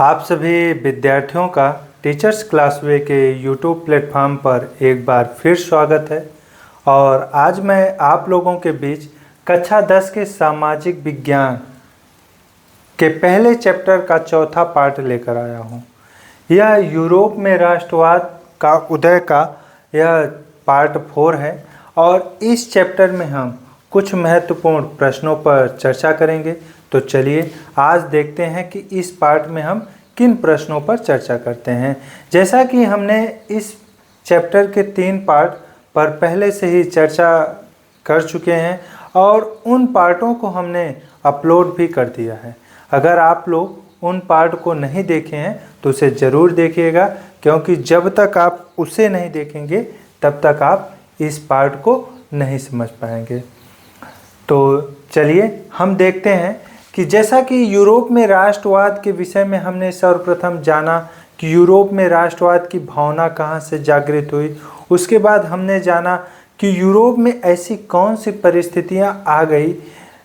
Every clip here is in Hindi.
आप सभी विद्यार्थियों का टीचर्स क्लासवे के यूट्यूब प्लेटफॉर्म पर एक बार फिर स्वागत है। और आज मैं आप लोगों के बीच कक्षा 10 के सामाजिक विज्ञान के पहले चैप्टर का चौथा पार्ट लेकर आया हूँ। यह यूरोप में राष्ट्रवाद का उदय का यह पार्ट 4 है और इस चैप्टर में हम कुछ महत्वपूर्ण प्रश्नों पर चर्चा करेंगे। तो चलिए आज देखते हैं कि इस पार्ट में हम किन प्रश्नों पर चर्चा करते हैं। जैसा कि हमने इस चैप्टर के 3 पार्ट पर पहले से ही चर्चा कर चुके हैं और उन पार्टों को हमने अपलोड भी कर दिया है। अगर आप लोग उन पार्ट को नहीं देखे हैं तो उसे ज़रूर देखिएगा, क्योंकि जब तक आप उसे नहीं देखेंगे तब तक आप इस पार्ट को नहीं समझ पाएंगे। तो चलिए हम देखते हैं कि जैसा कि यूरोप में राष्ट्रवाद के विषय में हमने सर्वप्रथम जाना कि यूरोप में राष्ट्रवाद की भावना कहाँ से जागृत हुई। उसके बाद हमने जाना कि यूरोप में ऐसी कौन सी परिस्थितियाँ आ गई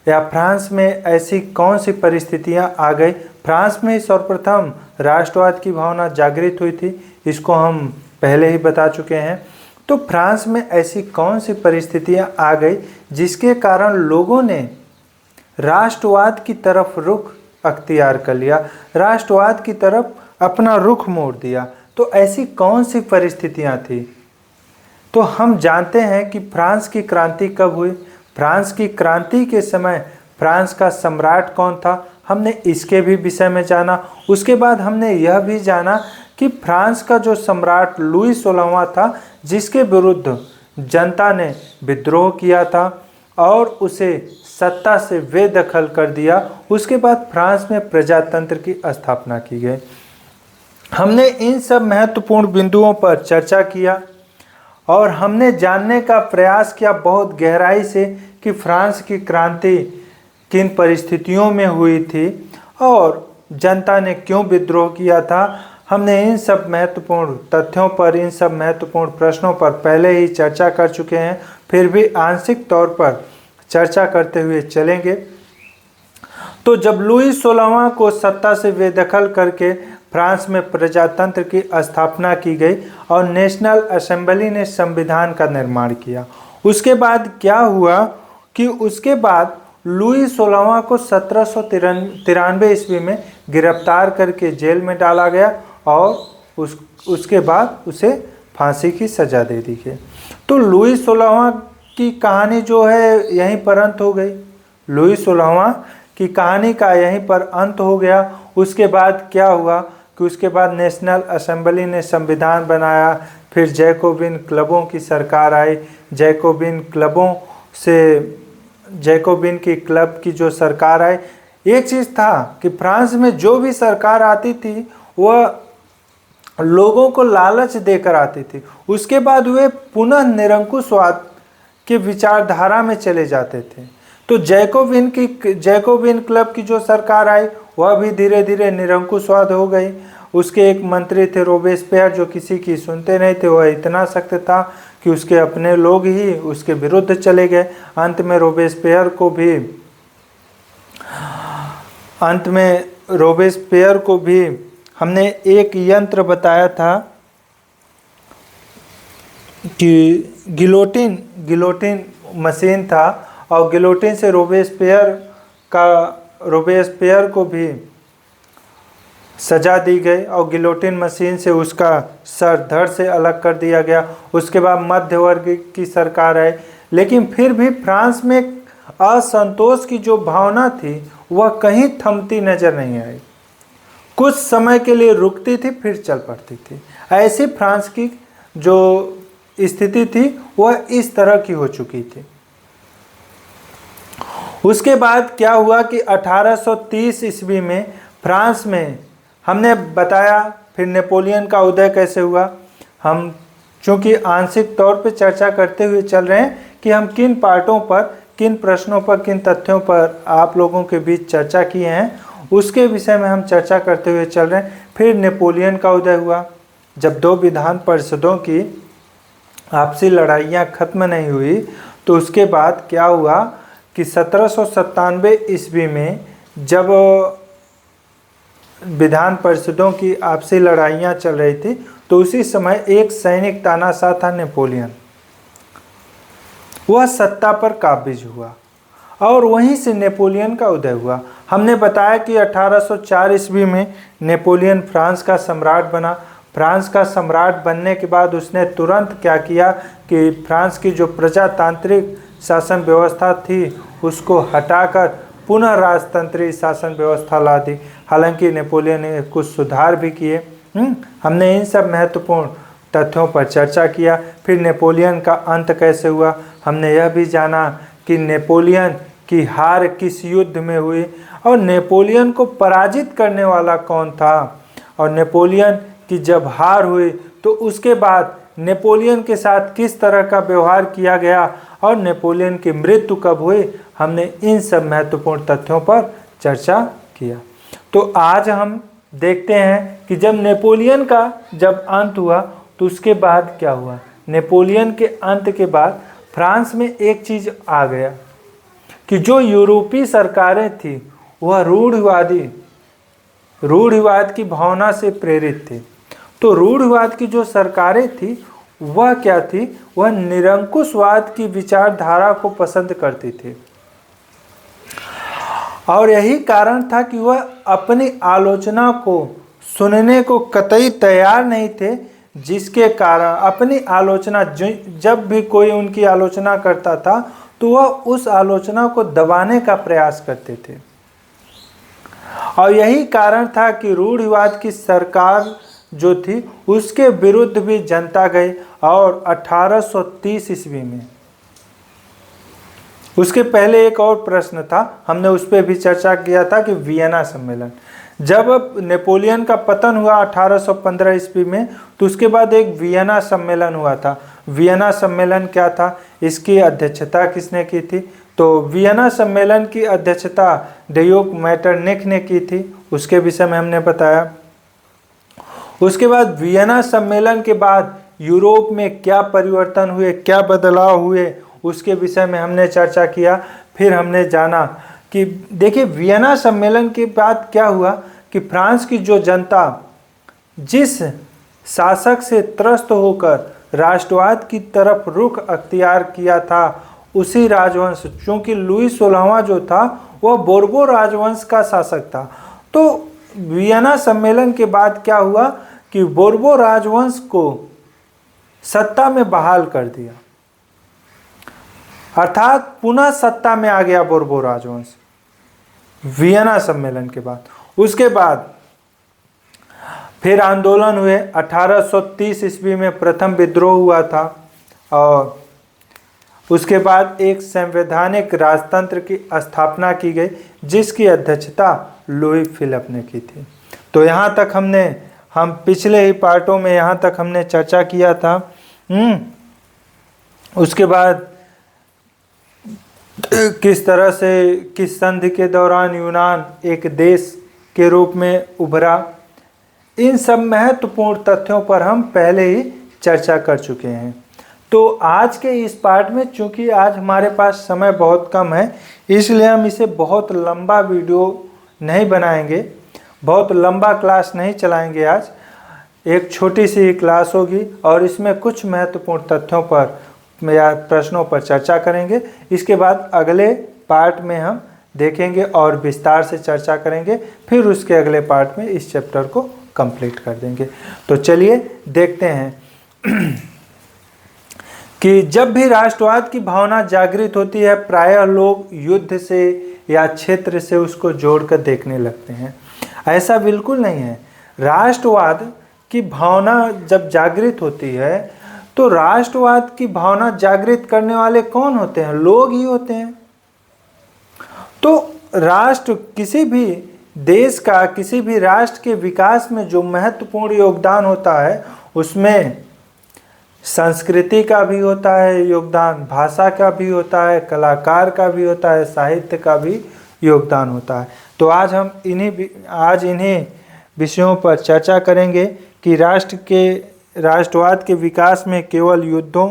या फ्रांस में ऐसी कौन सी परिस्थितियाँ आ गई। फ्रांस में सर्वप्रथम राष्ट्रवाद की भावना जागृत हुई थी, इसको हम पहले ही बता चुके हैं। तो फ्रांस में ऐसी कौन सी परिस्थितियाँ आ गई जिसके कारण लोगों ने राष्ट्रवाद की तरफ रुख अख्तियार कर लिया, राष्ट्रवाद की तरफ अपना रुख मोड़ दिया। तो ऐसी कौन सी परिस्थितियां थी? तो हम जानते हैं कि फ्रांस की क्रांति कब हुई। फ्रांस की क्रांति के समय फ्रांस का सम्राट कौन था, हमने इसके भी विषय में जाना। उसके बाद हमने यह भी जाना कि फ्रांस का जो सम्राट लुई 16वां था, जिसके विरुद्ध जनता ने विद्रोह किया था और उसे सत्ता से बेदखल कर दिया। उसके बाद फ्रांस में प्रजातंत्र की स्थापना की गई। हमने इन सब महत्वपूर्ण बिंदुओं पर चर्चा किया और हमने जानने का प्रयास किया बहुत गहराई से कि फ्रांस की क्रांति किन परिस्थितियों में हुई थी और जनता ने क्यों विद्रोह किया था। हमने इन सब महत्वपूर्ण तथ्यों पर, इन सब महत्वपूर्ण प्रश्नों पर पहले ही चर्चा कर चुके हैं, फिर भी आंशिक तौर पर चर्चा करते हुए चलेंगे। तो जब लुई 16वां को सत्ता से बेदखल करके फ्रांस में प्रजातंत्र की स्थापना की गई और नेशनल असेंबली ने संविधान का निर्माण किया, उसके बाद क्या हुआ कि उसके बाद लुई 16वां को 1793 ईस्वी में गिरफ्तार करके जेल में डाला गया और उसके बाद उसे फांसी की सज़ा दे दी गई। तो लुई 16वां की कहानी जो है यहीं पर अंत हो गई। लुई 16वां की कहानी का यहीं पर अंत हो गया। उसके बाद क्या हुआ कि उसके बाद नेशनल असेंबली ने संविधान बनाया, फिर जैकोबिन क्लबों की सरकार आई। जैकोबिन की क्लब की जो सरकार आई, एक चीज़ था कि फ्रांस में जो भी सरकार आती थी वह लोगों को लालच देकर आती थी। उसके बाद वे पुनः निरंकुशवाद के विचारधारा में चले जाते थे। तो जैकोबिन क्लब की जो सरकार आई वह भी धीरे धीरे निरंकुशवाद हो गई। उसके एक मंत्री थे रोबेस्पियर, जो किसी की सुनते नहीं थे। वह इतना सख्त था कि उसके अपने लोग ही उसके विरुद्ध चले गए। अंत में रोबेस्पियर को भी हमने एक यंत्र बताया था कि गिलोटिन मशीन था और गिलोटिन से रोबेस्पियर को भी सजा दी गई और गिलोटिन मशीन से उसका सर धड़ से अलग कर दिया गया। उसके बाद मध्य वर्ग की सरकार आई, लेकिन फिर भी फ्रांस में असंतोष की जो भावना थी वह कहीं थमती नजर नहीं आई। कुछ समय के लिए रुकती थी, फिर चल पड़ती थी। ऐसी फ्रांस की जो स्थिति थी वह इस तरह की हो चुकी थी। उसके बाद क्या हुआ कि 1830 ईस्वी में फ्रांस में हमने बताया, फिर नेपोलियन का उदय कैसे हुआ। हम चूंकि आंशिक तौर पे चर्चा करते हुए चल रहे हैं कि हम किन पार्टों पर, किन प्रश्नों पर, किन तथ्यों पर आप लोगों के बीच चर्चा किए हैं, उसके विषय में हम चर्चा करते हुए चल रहे हैं। फिर नेपोलियन का उदय हुआ। जब दो विधान परिषदों की आपसी लड़ाइयाँ खत्म नहीं हुई तो उसके बाद क्या हुआ कि 1797 ईस्वी में जब विधान परिषदों की आपसी लड़ाइयाँ चल रही थी, तो उसी समय एक सैनिक तानाशाह था नेपोलियन, वह सत्ता पर काबिज हुआ और वहीं से नेपोलियन का उदय हुआ। हमने बताया कि 1804 ईस्वी में नेपोलियन फ्रांस का सम्राट बना। फ्रांस का सम्राट बनने के बाद उसने तुरंत क्या किया कि फ्रांस की जो प्रजातांत्रिक शासन व्यवस्था थी उसको हटाकर पुनः राजतंत्री शासन व्यवस्था ला दी। हालांकि नेपोलियन ने कुछ सुधार भी किए। हमने इन सब महत्वपूर्ण तथ्यों पर चर्चा किया। फिर नेपोलियन का अंत कैसे हुआ, हमने यह भी जाना कि नेपोलियन की हार किस युद्ध में हुई और नेपोलियन को पराजित करने वाला कौन था, और नेपोलियन की जब हार हुई तो उसके बाद नेपोलियन के साथ किस तरह का व्यवहार किया गया और नेपोलियन की मृत्यु कब हुई, हमने इन सब महत्वपूर्ण तथ्यों पर चर्चा किया। तो आज हम देखते हैं कि जब नेपोलियन का जब अंत हुआ तो उसके बाद क्या हुआ। नेपोलियन के अंत के बाद फ्रांस में एक चीज़ आ गया कि जो यूरोपीय सरकारें थी वह रूढ़िवाद की भावना से प्रेरित थी। तो रूढ़िवाद की जो सरकारें थी वह क्या थी, वह निरंकुशवाद की विचारधारा को पसंद करती थी और यही कारण था कि वह अपनी आलोचना को सुनने को कतई तैयार नहीं थे, जिसके कारण अपनी आलोचना जब भी कोई उनकी आलोचना करता था तो वह उस आलोचना को दबाने का प्रयास करते थे। और यही कारण था कि रूढ़िवाद की सरकार जो थी उसके विरुद्ध भी जनता गई। और 1830 ईस्वी में, उसके पहले एक और प्रश्न था, हमने उस पर भी चर्चा किया था कि वियना सम्मेलन। जब नेपोलियन का पतन हुआ 1815 ईस्वी में तो उसके बाद एक वियना सम्मेलन हुआ था। वियना सम्मेलन क्या था, इसकी अध्यक्षता किसने की थी, तो वियना सम्मेलन की अध्यक्षता डेयोक मेटरनिख ने की थी, उसके विषय में हमने बताया। उसके बाद वियना सम्मेलन के बाद यूरोप में क्या परिवर्तन हुए, क्या बदलाव हुए, उसके विषय में हमने चर्चा किया। फिर हमने जाना कि देखिए वियना सम्मेलन के बाद क्या हुआ कि फ्रांस की जो जनता जिस शासक से त्रस्त होकर राष्ट्रवाद की तरफ रुख अख्तियार किया था, उसी राजवंश, चूँकि लुई 16वां जो था वह बोर्बो राजवंश का शासक था, तो वियना सम्मेलन के बाद क्या हुआ कि बोर्बो राजवंश को सत्ता में बहाल कर दिया, अर्थात पुनः सत्ता में आ गया बोर्बो राजवंश वियना सम्मेलन के बाद। उसके बाद फिर आंदोलन हुए। 1830 ईस्वी में प्रथम विद्रोह हुआ था और उसके बाद एक संवैधानिक राजतंत्र की स्थापना की गई जिसकी अध्यक्षता लुई फिलिप ने की थी। तो यहाँ तक हम पिछले ही पार्टों में यहाँ तक हमने चर्चा किया था। उसके बाद किस तरह से किस संधि के दौरान यूनान एक देश के रूप में उभरा, इन सब महत्वपूर्ण तथ्यों पर हम पहले ही चर्चा कर चुके हैं। तो आज के इस पार्ट में चूंकि आज हमारे पास समय बहुत कम है, इसलिए हम इसे बहुत लंबा वीडियो नहीं बनाएंगे, बहुत लंबा क्लास नहीं चलाएंगे। आज एक छोटी सी क्लास होगी और इसमें कुछ महत्वपूर्ण तथ्यों पर या प्रश्नों पर चर्चा करेंगे। इसके बाद अगले पार्ट में हम देखेंगे और विस्तार से चर्चा करेंगे, फिर उसके अगले पार्ट में इस चैप्टर को कंप्लीट कर देंगे। तो चलिए देखते हैं कि जब भी राष्ट्रवाद की भावना जागृत होती है, प्रायः लोग युद्ध से या क्षेत्र से उसको जोड़कर देखने लगते हैं। ऐसा बिल्कुल नहीं है। राष्ट्रवाद की भावना जब जागृत होती है तो राष्ट्रवाद की भावना जागृत करने वाले कौन होते हैं? लोग ही होते हैं। तो राष्ट्र, किसी भी देश का, किसी भी राष्ट्र के विकास में जो महत्वपूर्ण योगदान होता है उसमें संस्कृति का भी होता है योगदान, भाषा का भी होता है, कलाकार का भी होता है, साहित्य का भी योगदान होता है। तो आज हम इन्हीं विषयों पर चर्चा करेंगे कि राष्ट्रवाद के विकास में केवल युद्धों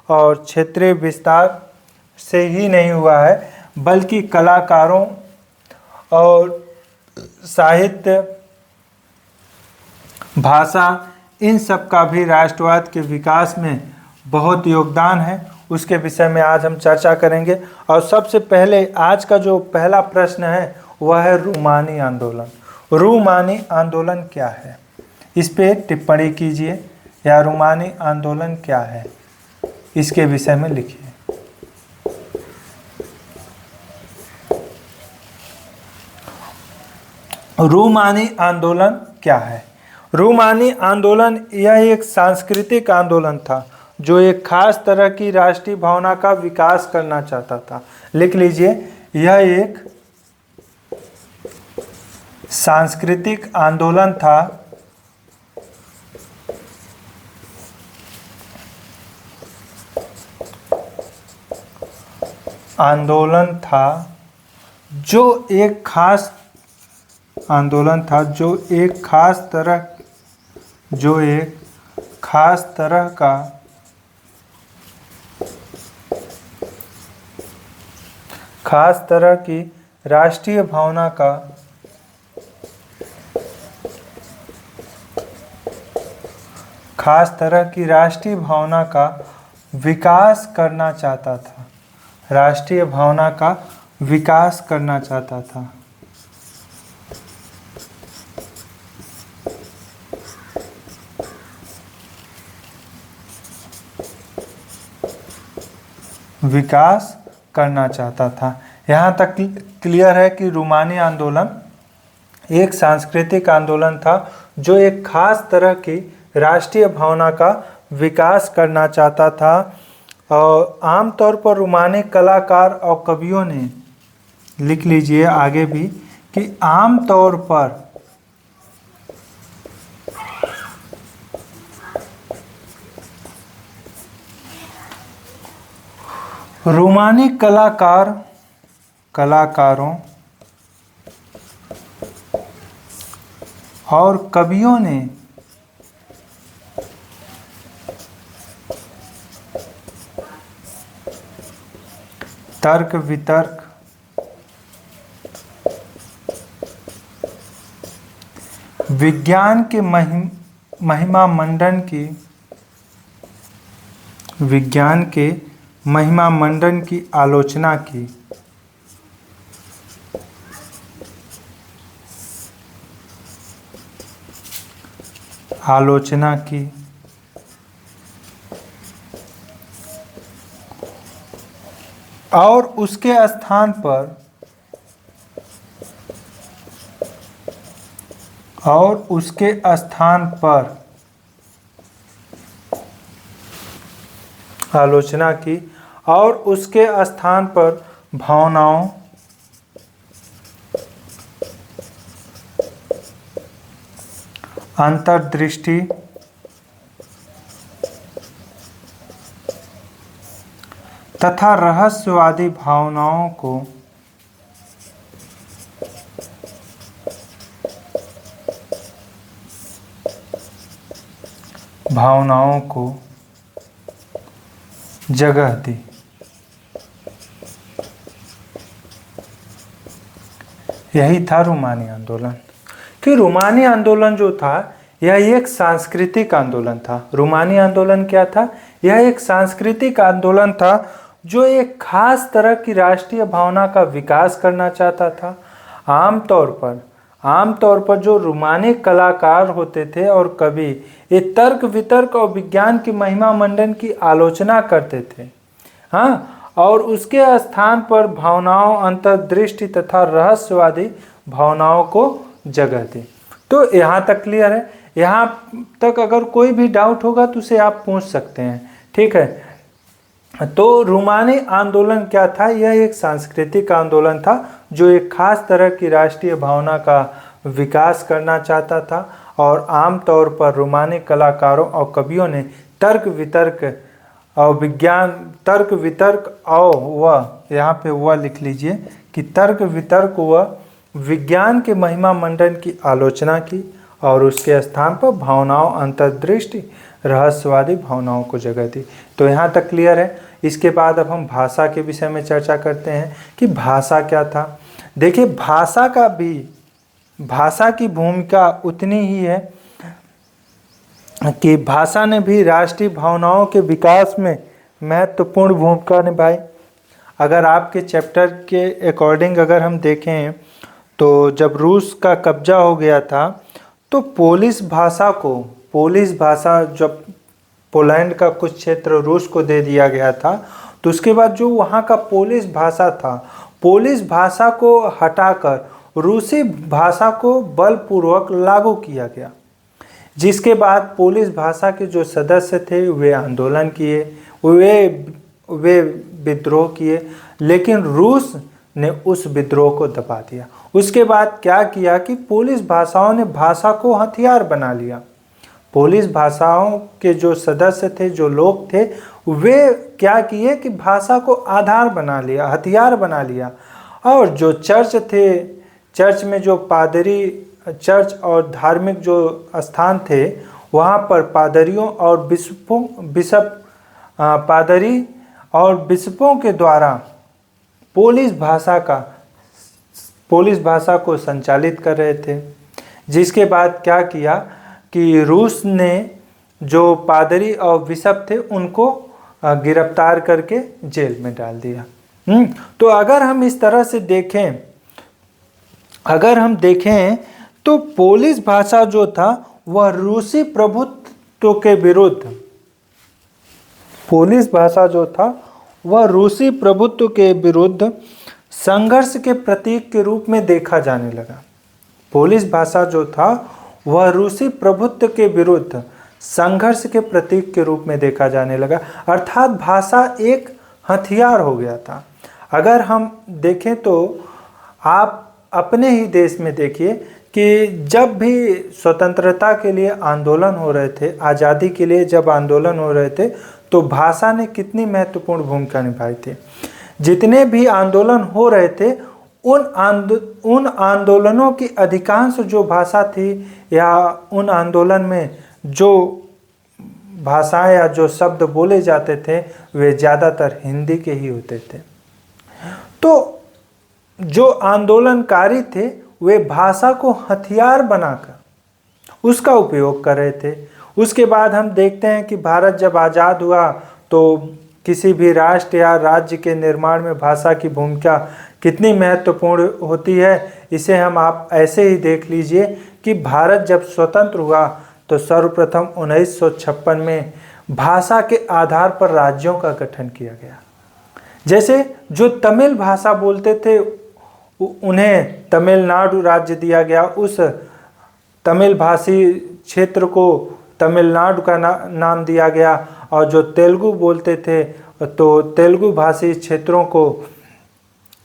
और क्षेत्रीय विस्तार से ही नहीं हुआ है, बल्कि कलाकारों और साहित्य भाषा, इन सब का भी राष्ट्रवाद के विकास में बहुत योगदान है। उसके विषय में आज हम चर्चा करेंगे। और सबसे पहले आज का जो पहला प्रश्न है वह है रूमानी आंदोलन। रूमानी आंदोलन क्या है, इस पे टिप्पणी कीजिए, या रूमानी आंदोलन क्या है इसके विषय में लिखिए। रूमानी आंदोलन क्या है? रूमानी आंदोलन यह एक सांस्कृतिक आंदोलन था जो एक खास तरह की राष्ट्रीय भावना का विकास करना चाहता था। लिख लीजिए, यह एक सांस्कृतिक आंदोलन था जो एक खास तरह की राष्ट्रीय भावना का विकास करना चाहता था। राष्ट्रीय भावना का विकास करना चाहता था। विकास करना चाहता था। यहाँ तक क्लियर है कि रूमानी आंदोलन एक सांस्कृतिक आंदोलन था जो एक खास तरह की राष्ट्रीय भावना का विकास करना चाहता था। और आमतौर पर रूमानी कलाकार और कवियों ने, लिख लीजिए आगे भी, कि आमतौर पर रूमानी कलाकारों और कवियों ने तर्क वितर्क, विज्ञान के महिमा मंडन की आलोचना की। और उसके स्थान पर आलोचना की, और उसके स्थान पर भावनाओं, अंतर्दृष्टि तथा रहस्यवादी भावनाओं को जगह दी। यही था रूमानी आंदोलन। कि रूमानी आंदोलन जो था यह एक सांस्कृतिक आंदोलन था। रूमानी आंदोलन क्या था? यह एक सांस्कृतिक आंदोलन था जो एक खास तरह की राष्ट्रीय भावना का विकास करना चाहता था। आमतौर पर जो रूमानी कलाकार होते थे और कवि, ये तर्क वितर्क और विज्ञान की महिमा मंडन की आलोचना करते थे। हाँ, और उसके स्थान पर भावनाओं, अंतर्दृष्टि तथा रहस्यवादी भावनाओं को जगह दी। तो यहाँ तक क्लियर है। यहाँ तक अगर कोई भी डाउट होगा तो उसे आप पूछ सकते हैं। ठीक है, तो रूमानी आंदोलन क्या था? यह एक सांस्कृतिक आंदोलन था जो एक खास तरह की राष्ट्रीय भावना का विकास करना चाहता था। और आमतौर पर रूमानी कलाकारों और कवियों ने तर्क वितर्क और वह, यहाँ पे वह लिख लीजिए, कि तर्क वितर्क व विज्ञान के महिमा मंडन की आलोचना की, और उसके स्थान पर भावनाओं, अंतर्दृष्टि, रहस्यवादी भावनाओं को जगह दी। तो यहाँ तक क्लियर है। इसके बाद अब हम भाषा के विषय में चर्चा करते हैं कि भाषा क्या था। देखिए, भाषा की भूमिका उतनी ही है कि भाषा ने भी राष्ट्रीय भावनाओं के विकास में महत्वपूर्ण भूमिका निभाई। अगर आपके चैप्टर के अकॉर्डिंग अगर हम देखें तो जब रूस का कब्जा हो गया था तो पोलिश भाषा जब पोलैंड का कुछ क्षेत्र रूस को दे दिया गया था, तो उसके बाद जो वहाँ का पोलिश भाषा था, पोलिश भाषा को हटाकर रूसी भाषा को बलपूर्वक लागू किया गया, जिसके बाद पोलिश भाषा के जो सदस्य थे वे आंदोलन किए, वे विद्रोह किए, लेकिन रूस ने उस विद्रोह को दबा दिया। उसके बाद क्या किया कि पोलिश भाषाओं ने भाषा को हथियार बना लिया। पोलिश भाषाओं के जो सदस्य थे, जो लोग थे, वे क्या किए कि भाषा को आधार बना लिया, हथियार बना लिया। और जो चर्च थे, चर्च में जो पादरी, चर्च और धार्मिक जो स्थान थे, वहाँ पर पादरियों और पादरी और बिशपों के द्वारा पोलिश भाषा को संचालित कर रहे थे। जिसके बाद क्या किया कि रूस ने जो पादरी और बिशप थे उनको गिरफ्तार करके जेल में डाल दिया। तो अगर हम इस तरह से देखें तो पोलिश भाषा जो था वह रूसी प्रभुत्व के विरुद्ध संघर्ष के प्रतीक के रूप में देखा जाने लगा। पोलिश भाषा जो था वह रूसी प्रभुत्व के विरुद्ध संघर्ष के प्रतीक के रूप में देखा जाने लगा, अर्थात भाषा एक हथियार हो गया था। अगर हम देखें तो आप अपने ही देश में देखिए कि जब भी स्वतंत्रता के लिए आंदोलन हो रहे थे, आज़ादी के लिए जब आंदोलन हो रहे थे, तो भाषा ने कितनी महत्वपूर्ण भूमिका निभाई थी। जितने भी आंदोलन हो रहे थे उन आंदोलनों की अधिकांश जो भाषा थी या उन आंदोलन में जो भाषाएं या जो शब्द बोले जाते थे वे ज़्यादातर हिंदी के ही होते थे। तो जो आंदोलनकारी थे वे भाषा को हथियार बनाकर उसका उपयोग कर रहे थे। उसके बाद हम देखते हैं कि भारत जब आज़ाद हुआ तो किसी भी राष्ट्र या राज्य के निर्माण में भाषा की भूमिका कितनी महत्वपूर्ण होती है, इसे हम आप ऐसे ही देख लीजिए कि भारत जब स्वतंत्र हुआ तो सर्वप्रथम 1956 में भाषा के आधार पर राज्यों का गठन किया गया। जैसे जो तमिल भाषा बोलते थे उन्हें तमिलनाडु राज्य दिया गया, उस तमिल भाषी क्षेत्र को तमिलनाडु का नाम दिया गया, और जो तेलुगु बोलते थे तो तेलुगु भाषी क्षेत्रों को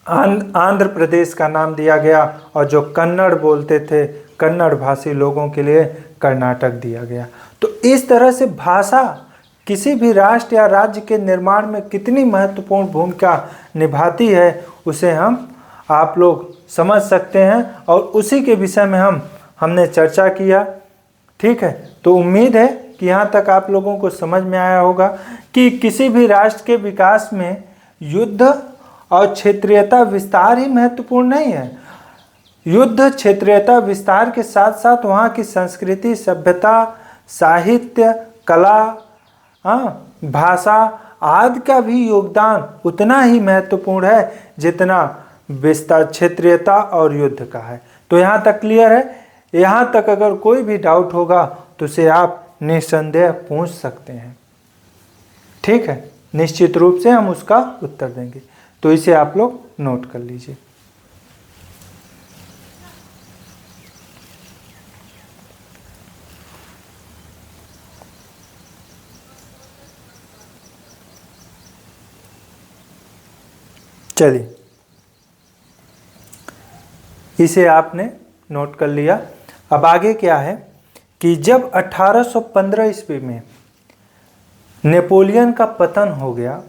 आंध्र प्रदेश का नाम दिया गया, और जो कन्नड़ बोलते थे कन्नड़ भाषी लोगों के लिए कर्नाटक दिया गया। तो इस तरह से भाषा किसी भी राष्ट्र या राज्य के निर्माण में कितनी महत्वपूर्ण भूमिका निभाती है उसे आप लोग समझ सकते हैं, और उसी के विषय में हमने चर्चा किया। ठीक है, तो उम्मीद है कि यहाँ तक आप लोगों को समझ में आया होगा कि किसी भी राष्ट्र के विकास में युद्ध और क्षेत्रीयता विस्तार ही महत्वपूर्ण नहीं है। युद्ध, क्षेत्रीयता विस्तार के साथ साथ वहाँ की संस्कृति, सभ्यता, साहित्य, कला, भाषा आदि का भी योगदान उतना ही महत्वपूर्ण है जितना विस्तार, क्षेत्रीयता और युद्ध का है। तो यहाँ तक क्लियर है? यहाँ तक अगर कोई भी डाउट होगा तो उसे आप निस्संदेह पूछ सकते हैं। ठीक है, निश्चित रूप से हम उसका उत्तर देंगे। तो इसे आप लोग नोट कर लीजिए। चलिए, इसे आपने नोट कर लिया। अब आगे क्या है कि जब 1815 ईस्वी में नेपोलियन का पतन हो गया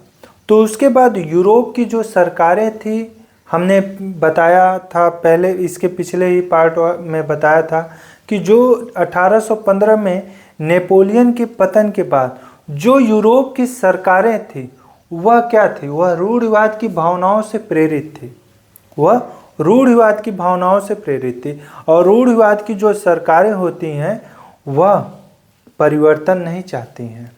तो उसके बाद यूरोप की जो सरकारें थी, हमने बताया था पहले, इसके पिछले ही पार्ट में बताया था कि जो 1815 में नेपोलियन के पतन के बाद जो यूरोप की सरकारें थी वह क्या थी? वह रूढ़िवाद की भावनाओं से प्रेरित थी। और रूढ़िवाद की जो सरकारें होती हैं वह परिवर्तन नहीं चाहती हैं।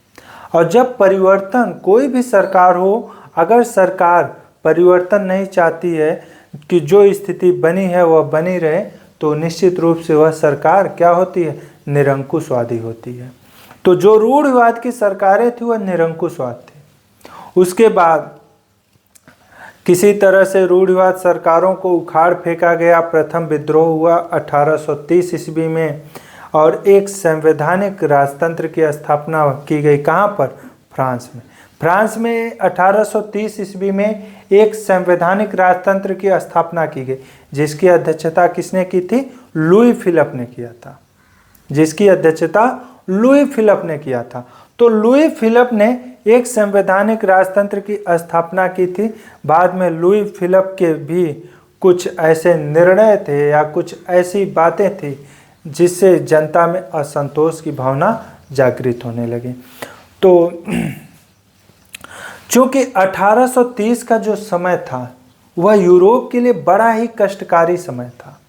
और जब परिवर्तन, कोई भी सरकार हो, अगर सरकार परिवर्तन नहीं चाहती है कि जो स्थिति बनी है वह बनी रहे, तो निश्चित रूप से वह सरकार क्या होती है? निरंकुशवादी होती है। तो जो रूढ़िवाद की सरकारें थी वह निरंकुशवाद थी। उसके बाद किसी तरह से रूढ़िवाद सरकारों को उखाड़ फेंका गया। प्रथम विद्रोह हुआ 1830 ईस्वी में और एक संवैधानिक राजतंत्र की स्थापना की गई। कहाँ पर? फ्रांस में। फ्रांस में 1830 ईस्वी में एक संवैधानिक राजतंत्र की स्थापना की गई, जिसकी अध्यक्षता किसने की थी? लुई फिलिप ने किया था। जिसकी अध्यक्षता लुई फिलिप ने किया था। तो लुई फिलिप ने एक संवैधानिक राजतंत्र की स्थापना की थी। बाद में लुई फिलिप के भी कुछ ऐसे निर्णय थे या कुछ ऐसी बातें थी जिससे जनता में असंतोष की भावना जागृत होने लगी। तो चूंकि 1830 का जो समय था वह यूरोप के लिए बड़ा ही कष्टकारी समय था।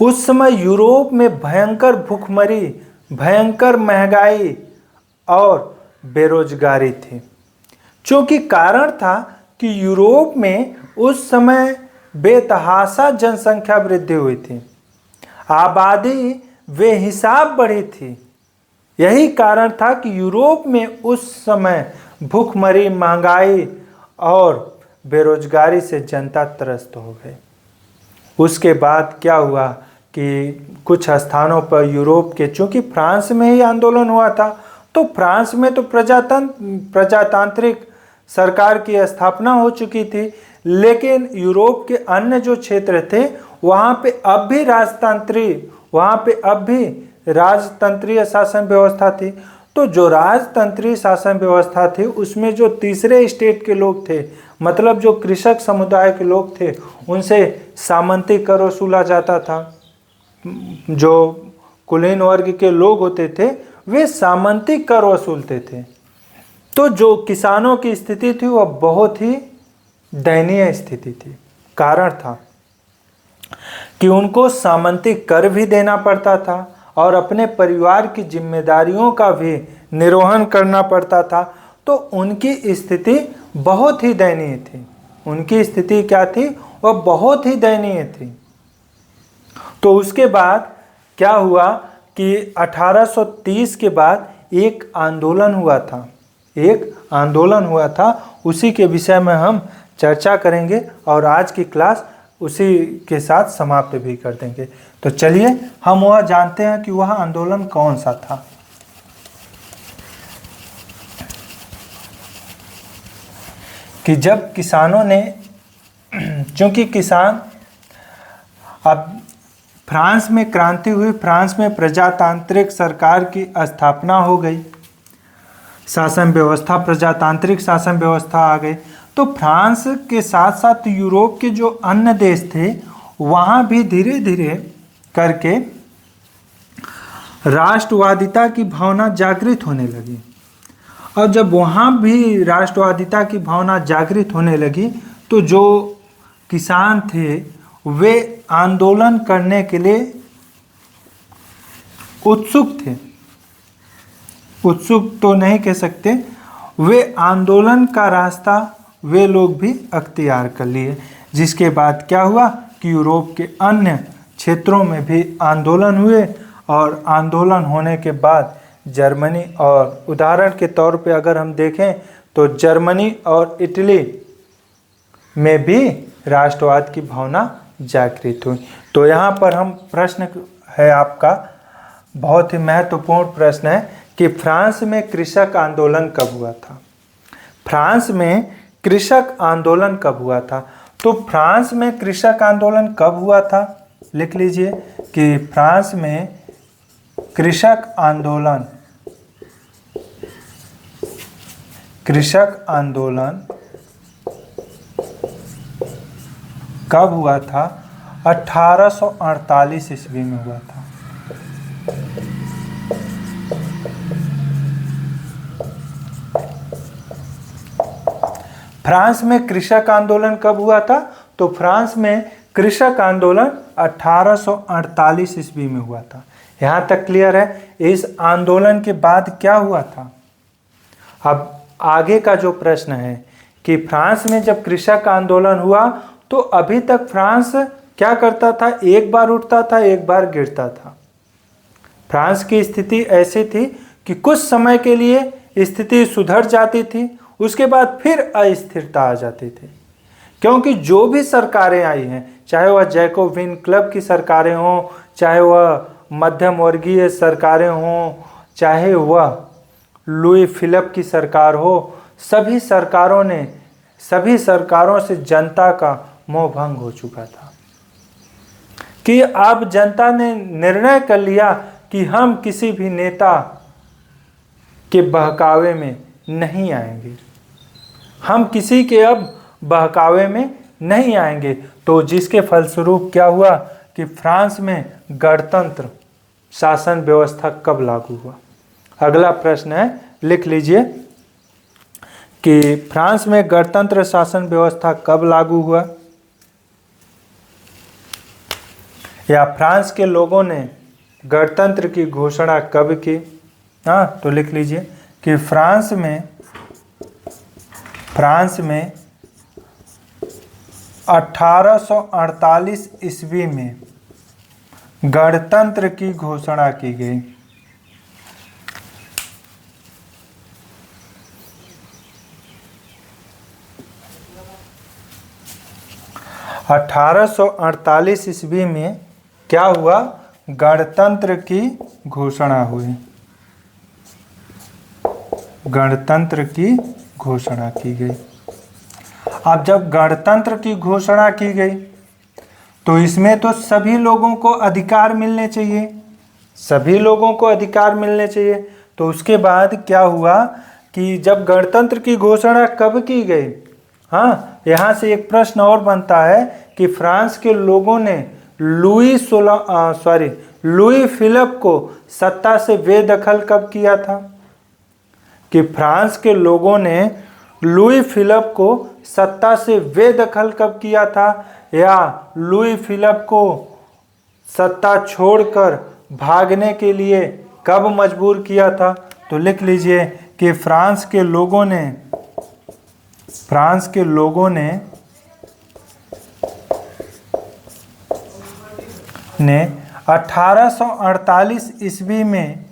उस समय यूरोप में भयंकर भूखमरी, भयंकर महंगाई और बेरोजगारी थी। चूंकि कारण था कि यूरोप में उस समय बेतहाशा जनसंख्या वृद्धि हुई थी, आबादी बेहिसाब बढ़ी थी। यही कारण था कि यूरोप में उस समय भूखमरी, महंगाई और बेरोजगारी से जनता त्रस्त हो गई। उसके बाद क्या हुआ कि कुछ स्थानों पर यूरोप के, चूंकि फ्रांस में ही आंदोलन हुआ था, तो फ्रांस में तो प्रजातांत्रिक सरकार की स्थापना हो चुकी थी, लेकिन यूरोप के अन्य जो क्षेत्र थे वहाँ पे अब भी राजतंत्रीय शासन व्यवस्था थी। तो जो राजतंत्रीय शासन व्यवस्था थी उसमें जो तीसरे स्टेट के लोग थे, मतलब जो कृषक समुदाय के लोग थे, उनसे सामंती कर वसूला जाता था। जो कुलीन वर्ग के लोग होते थे वे सामंती कर वसूलते थे। तो जो किसानों की स्थिति थी वह बहुत ही दयनीय स्थिति थी। कारण था कि उनको सामंती कर भी देना पड़ता था और अपने परिवार की जिम्मेदारियों का भी निर्वहन करना पड़ता था। तो उनकी स्थिति बहुत ही दयनीय थी। उनकी स्थिति क्या थी? वह बहुत ही दयनीय थी। तो उसके बाद क्या हुआ कि 1830 के बाद एक आंदोलन हुआ था। उसी के विषय में हम चर्चा करेंगे और आज की क्लास उसी के साथ समाप्त भी कर देंगे। तो चलिए हम वह जानते हैं कि वह आंदोलन कौन सा था। कि जब किसानों ने, चूंकि किसान, अब फ्रांस में क्रांति हुई, फ्रांस में प्रजातांत्रिक सरकार की स्थापना हो गई, शासन व्यवस्था, प्रजातांत्रिक शासन व्यवस्था आ गई। तो फ्रांस के साथ साथ यूरोप के जो अन्य देश थे वहाँ भी धीरे धीरे करके राष्ट्रवादिता की भावना जागृत होने लगी। और जब वहाँ भी राष्ट्रवादिता की भावना जागृत होने लगी तो जो किसान थे वे आंदोलन करने के लिए उत्सुक थे। उत्सुक तो नहीं कह सकते, वे आंदोलन का रास्ता वे लोग भी अख्तियार कर लिए। जिसके बाद क्या हुआ कि यूरोप के अन्य क्षेत्रों में भी आंदोलन हुए और आंदोलन होने के बाद जर्मनी, और उदाहरण के तौर पे अगर हम देखें तो जर्मनी और इटली में भी राष्ट्रवाद की भावना जागृत हुई। तो यहाँ पर हम प्रश्न है आपका, बहुत ही महत्वपूर्ण प्रश्न है कि फ्रांस में कृषक आंदोलन कब हुआ था? फ्रांस में कृषक आंदोलन कब हुआ था? तो फ्रांस में कृषक आंदोलन कब हुआ था? लिख लीजिए कि फ्रांस में कृषक आंदोलन कब हुआ था? 1848 ईस्वी में हुआ था। फ्रांस में कृषक आंदोलन कब हुआ था? तो फ्रांस में कृषक आंदोलन 1848 ईस्वी में हुआ था। यहाँ तक क्लियर है। इस आंदोलन के बाद क्या हुआ था? अब आगे का जो प्रश्न है कि फ्रांस में जब कृषक आंदोलन हुआ तो अभी तक फ्रांस क्या करता था? एक बार उठता था, एक बार गिरता था। फ्रांस की स्थिति ऐसी थी कि कुछ समय के लिए स्थिति सुधर जाती थी, उसके बाद फिर अस्थिरता आ जाती थी। क्योंकि जो भी सरकारें आई हैं, चाहे वह जैकोबिन क्लब की सरकारें हों, चाहे वह मध्यम वर्गीय सरकारें हों, चाहे वह लुई फिलिप की सरकार हो, सभी सरकारों से जनता का मोह भंग हो चुका था कि अब जनता ने निर्णय कर लिया कि हम किसी भी नेता के बहकावे में नहीं आएंगे, हम किसी के अब बहकावे में नहीं आएंगे। तो जिसके फलस्वरूप क्या हुआ कि फ्रांस में गणतंत्र शासन व्यवस्था कब लागू हुआ? अगला प्रश्न है, लिख लीजिए कि फ्रांस में गणतंत्र शासन व्यवस्था कब लागू हुआ, या फ्रांस के लोगों ने गणतंत्र की घोषणा कब की? तो लिख लीजिए कि फ्रांस में 1848 ईस्वी में गणतंत्र की घोषणा की गई। अठारह ईस्वी में क्या हुआ? गणतंत्र की घोषणा हुई, गणतंत्र की घोषणा की गई। अब जब गणतंत्र की घोषणा की गई तो इसमें तो सभी लोगों को अधिकार मिलने चाहिए, सभी लोगों को अधिकार मिलने चाहिए। तो उसके बाद क्या हुआ कि जब गणतंत्र की घोषणा कब की गई? यहाँ से एक प्रश्न और बनता है कि फ्रांस के लोगों ने लुई फिलिप को सत्ता से बेदखल कब किया था? कि फ्रांस के लोगों ने लुई फिलिप को सत्ता से बेदखल कब किया था, या लुई फिलिप को सत्ता छोड़कर भागने के लिए कब मजबूर किया था? तो लिख लीजिए कि फ्रांस के लोगों ने 1848 ईस्वी में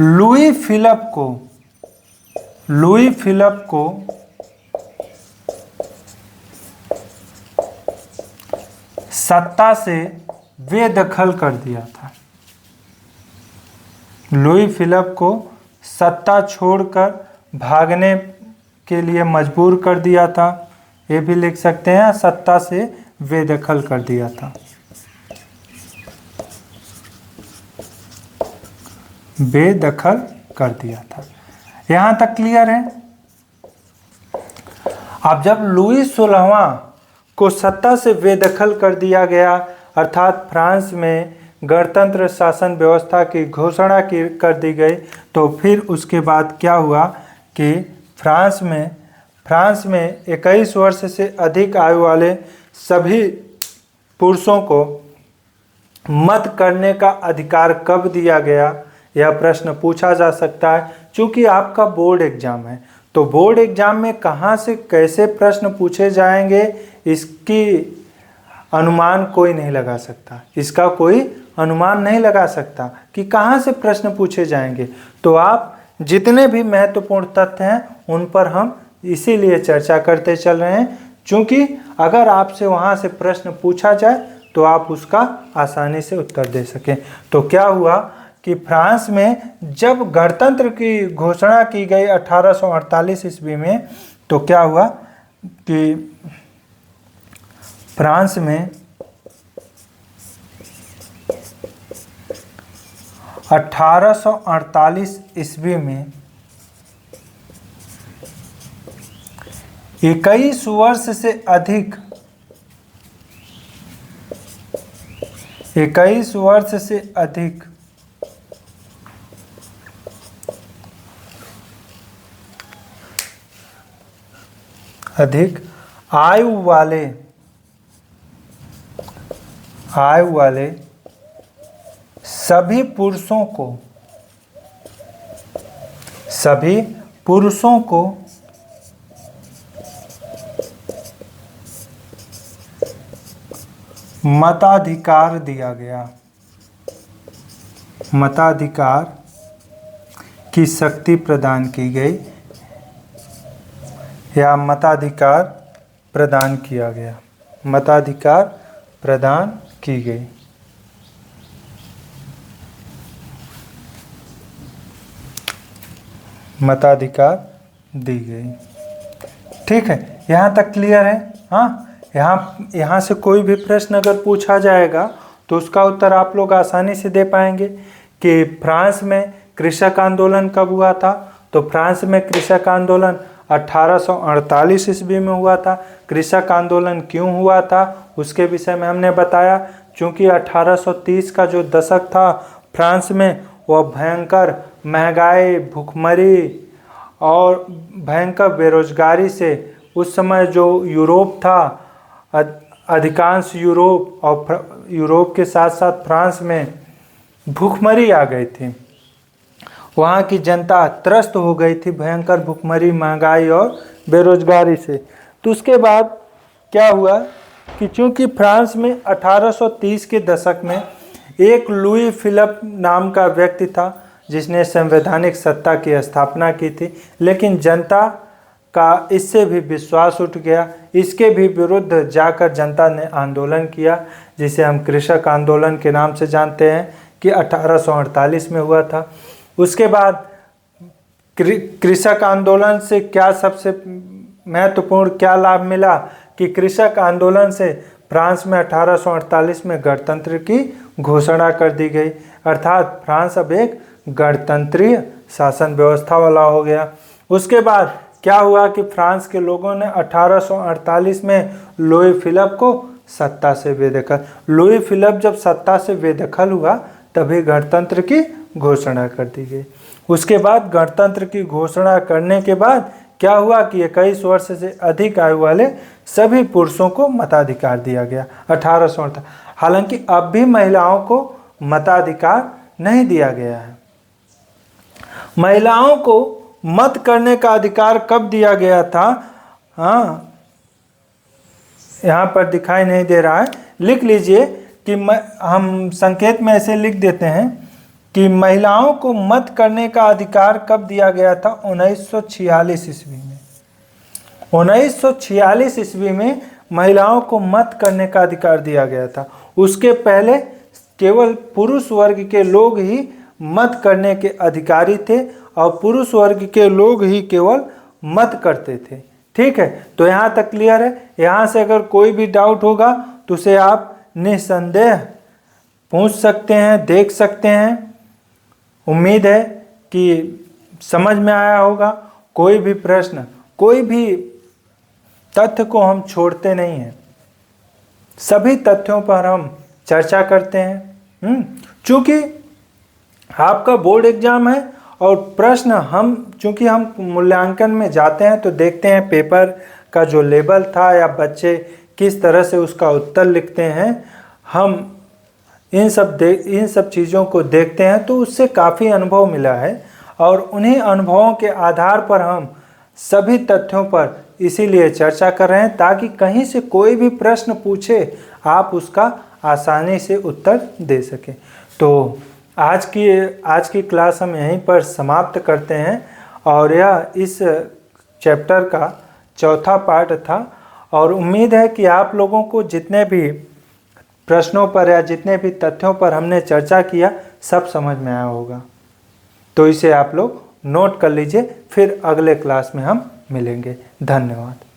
लुई फिलिप को सत्ता से बेदखल कर दिया था। लुई फिलिप को सत्ता छोड़कर भागने के लिए मजबूर कर दिया था। ये भी लिख सकते हैं, सत्ता से बेदखल कर दिया था, बेदखल कर दिया था। यहां तक क्लियर है। अब जब लुई 16वां को सत्ता से बेदखल कर दिया गया, अर्थात फ्रांस में गणतंत्र शासन व्यवस्था की घोषणा कर दी गई, तो फिर उसके बाद क्या हुआ कि फ्रांस में 21 वर्ष से अधिक आयु वाले सभी पुरुषों को मत करने का अधिकार कब दिया गया? यह प्रश्न पूछा जा सकता है। चूंकि आपका बोर्ड एग्जाम है, तो बोर्ड एग्जाम में कहाँ से कैसे प्रश्न पूछे जाएंगे इसकी अनुमान कोई नहीं लगा सकता, इसका कोई अनुमान नहीं लगा सकता कि कहाँ से प्रश्न पूछे जाएंगे। तो आप जितने भी महत्वपूर्ण तथ्य हैं उन पर हम इसीलिए चर्चा करते चल रहे हैं, क्योंकि अगर आपसे वहाँ से प्रश्न पूछा जाए तो आप उसका आसानी से उत्तर दे सकें। तो क्या हुआ कि फ्रांस में जब गणतंत्र की घोषणा की गई 1848 ईस्वी में, तो क्या हुआ कि फ्रांस में 1848 ईस्वी में 21 वर्ष से अधिक 21 वर्ष से अधिक आयु वाले सभी पुरुषों को मताधिकार दिया गया। मताधिकार की शक्ति प्रदान की गई या मताधिकार प्रदान किया गया। मताधिकार प्रदान की गई। मताधिकार दी गई। ठीक है, यहाँ तक क्लियर है। हाँ, यहाँ से कोई भी प्रश्न अगर पूछा जाएगा तो उसका उत्तर आप लोग आसानी से दे पाएंगे कि फ्रांस में कृषक आंदोलन कब हुआ था। तो फ्रांस में कृषक आंदोलन 1848 ईस्वी में हुआ था। कृषक आंदोलन क्यों हुआ था उसके विषय में हमने बताया। चूँकि 1830 का जो दशक था फ्रांस में, वह भयंकर महंगाई, भूखमरी और भयंकर बेरोजगारी से, उस समय जो यूरोप था, अधिकांश यूरोप और यूरोप के साथ साथ फ्रांस में भूखमरी आ गई थी। वहाँ की जनता त्रस्त हो गई थी भयंकर भूखमरी, महंगाई और बेरोजगारी से। तो उसके बाद क्या हुआ कि चूँकि फ्रांस में 1830 के दशक में एक लुई फिलिप नाम का व्यक्ति था जिसने संवैधानिक सत्ता की स्थापना की थी, लेकिन जनता का इससे भी विश्वास उठ गया। इसके भी विरुद्ध जाकर जनता ने आंदोलन किया, जिसे हम कृषक आंदोलन के नाम से जानते हैं, कि 1848 में हुआ था। उसके बाद कृषक आंदोलन से क्या सबसे महत्वपूर्ण क्या लाभ मिला कि कृषक आंदोलन से फ्रांस में 1848 में गणतंत्र की घोषणा कर दी गई। अर्थात फ्रांस अब एक गणतंत्रीय शासन व्यवस्था वाला हो गया। उसके बाद क्या हुआ कि फ्रांस के लोगों ने 1848 में लुई फिलिप को सत्ता से बेदखल, लुई फिलिप जब सत्ता से बेदखल हुआ तभी गणतंत्र की घोषणा कर दी गई। उसके बाद गणतंत्र की घोषणा करने के बाद क्या हुआ कि 21 वर्ष से अधिक आयु वाले सभी पुरुषों को मताधिकार दिया गया 1848। हालांकि अब भी महिलाओं को मताधिकार नहीं दिया गया है। महिलाओं को मत करने का अधिकार कब दिया गया था? हाँ, यहाँ पर दिखाई नहीं दे रहा है, लिख लीजिए कि हम संकेत में ऐसे लिख देते हैं कि महिलाओं को मत करने का अधिकार कब दिया गया था? 1946 ईस्वी में। 1946 ईस्वी में महिलाओं को मत करने का अधिकार दिया गया था। उसके पहले केवल पुरुष वर्ग के लोग ही मत करने के अधिकारी थे और पुरुष वर्ग के लोग ही केवल मत करते थे। ठीक है, तो यहाँ तक क्लियर है। यहाँ से अगर कोई भी डाउट होगा तो उसे आप निसंदेह पूछ सकते हैं, देख सकते हैं। उम्मीद है कि समझ में आया होगा। कोई भी प्रश्न, कोई भी तथ्य को हम छोड़ते नहीं हैं, सभी तथ्यों पर हम चर्चा करते हैं। चूँकि आपका बोर्ड एग्जाम है और प्रश्न चूँकि हम मूल्यांकन में जाते हैं तो देखते हैं पेपर का जो लेवल था या बच्चे किस तरह से उसका उत्तर लिखते हैं। हम इन सब चीज़ों को देखते हैं तो उससे काफ़ी अनुभव मिला है और उन्हीं अनुभवों के आधार पर हम सभी तथ्यों पर इसीलिए चर्चा कर रहे हैं ताकि कहीं से कोई भी प्रश्न पूछे आप उसका आसानी से उत्तर दे सकें। तो आज की क्लास हम यहीं पर समाप्त करते हैं और यह इस चैप्टर का चौथा पार्ट था और उम्मीद है कि आप लोगों को जितने भी प्रश्नों पर या जितने भी तथ्यों पर हमने चर्चा किया सब समझ में आया होगा। तो इसे आप लोग नोट कर लीजिए, फिर अगले क्लास में हम मिलेंगे। धन्यवाद।